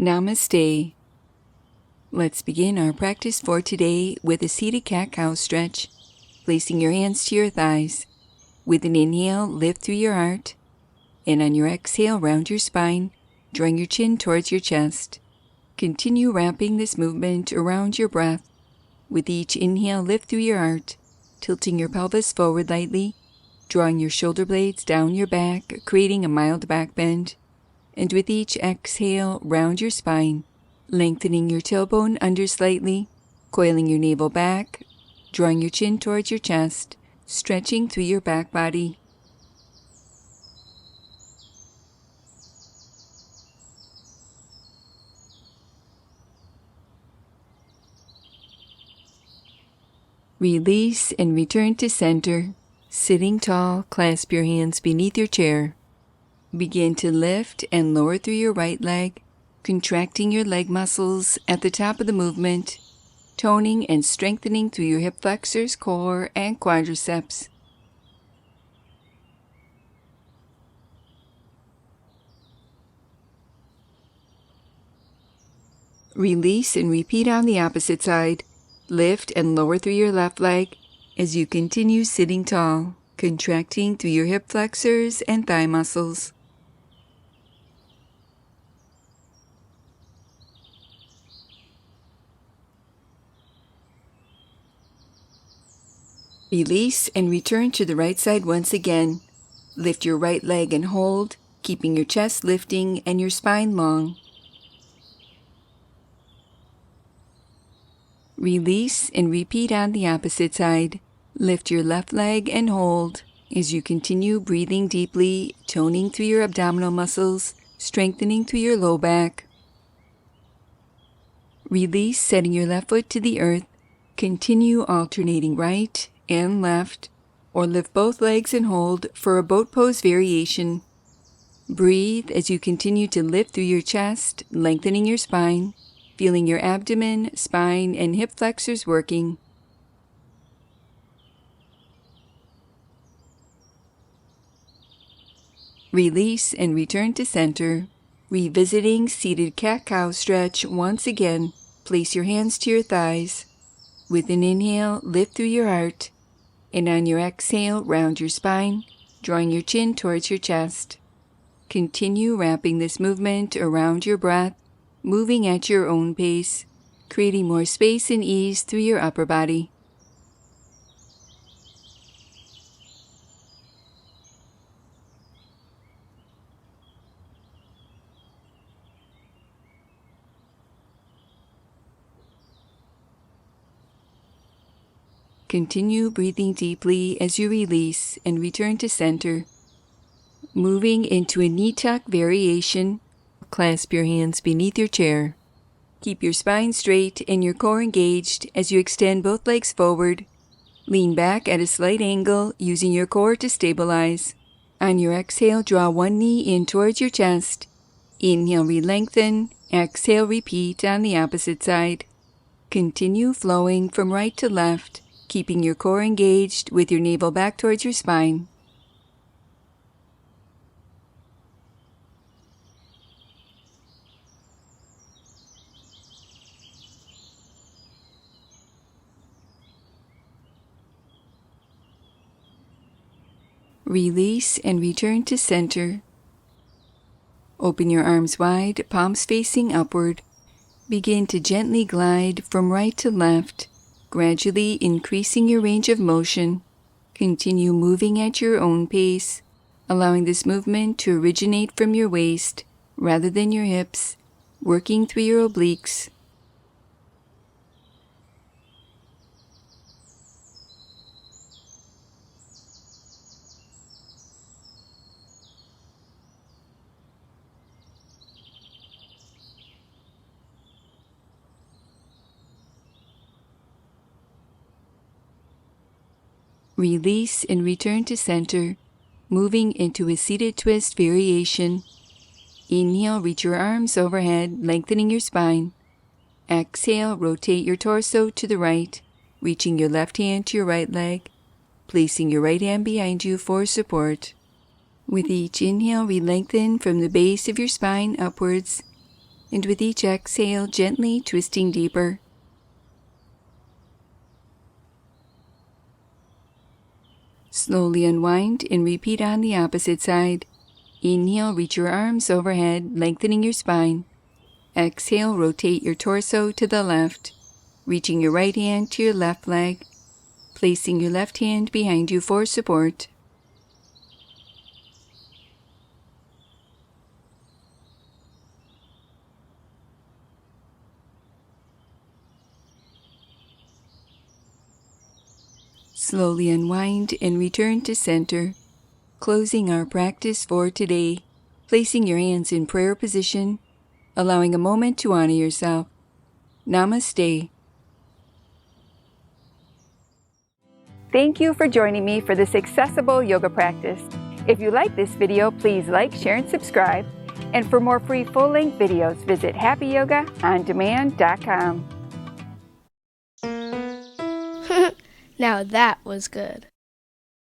Namaste. Let's begin our practice for today with a seated cat-cow stretch, placing your hands to your thighs. With an inhale, lift through your heart, and on your exhale, round your spine, drawing your chin towards your chest. Continue wrapping this movement around your breath. With each inhale, lift through your heart, tilting your pelvis forward lightly, drawing your shoulder blades down your back, creating a mild back bend. And with each exhale, round your spine, lengthening your tailbone under slightly, coiling your navel back, drawing your chin towards your chest, stretching through your back body. Release and return to center. Sitting tall, clasp your hands beneath your chair. Begin to lift and lower through your right leg, contracting your leg muscles at the top of the movement, toning and strengthening through your hip flexors, core, and quadriceps. Release and repeat on the opposite side. Lift and lower through your left leg as you continue sitting tall, contracting through your hip flexors and thigh muscles. Release and return to the right side once again. Lift your right leg and hold, keeping your chest lifting and your spine long. Release and repeat on the opposite side. Lift your left leg and hold as you continue breathing deeply, toning through your abdominal muscles, strengthening through your low back. Release, setting your left foot to the earth. Continue alternating right and left, or lift both legs and hold for a boat pose variation. Breathe as you continue to lift through your chest, lengthening your spine, feeling your abdomen, spine, and hip flexors working. Release and return to center. Revisiting seated cat-cow stretch once again. Place your hands to your thighs. With an inhale, lift through your heart, and on your exhale, round your spine, drawing your chin towards your chest. Continue wrapping this movement around your breath, moving at your own pace, creating more space and ease through your upper body. Continue breathing deeply as you release and return to center. Moving into a knee tuck variation. Clasp your hands beneath your chair. Keep your spine straight and your core engaged as you extend both legs forward. Lean back at a slight angle, using your core to stabilize. On your exhale, draw one knee in towards your chest. Inhale, re-lengthen. Exhale, repeat on the opposite side. Continue flowing from right to left, keeping your core engaged with your navel back towards your spine. Release and return to center. Open your arms wide, palms facing upward. Begin to gently glide from right to left, gradually increasing your range of motion. Continue moving at your own pace, allowing this movement to originate from your waist rather than your hips, working through your obliques. Release and return to center, moving into a seated twist variation. Inhale, reach your arms overhead, lengthening your spine. Exhale, rotate your torso to the right, reaching your left hand to your right leg, placing your right hand behind you for support. With each inhale, re-lengthen from the base of your spine upwards, and with each exhale, gently twisting deeper. Slowly unwind and repeat on the opposite side. Inhale, reach your arms overhead, lengthening your spine. Exhale, rotate your torso to the left, reaching your right hand to your left leg, placing your left hand behind you for support. Slowly unwind and return to center. Closing our practice for today, placing your hands in prayer position, allowing a moment to honor yourself. Namaste. Thank you for joining me for this accessible yoga practice. If you like this video, please like, share, and subscribe. And for more free full-length videos, visit happyyogaondemand.com. Now that was good.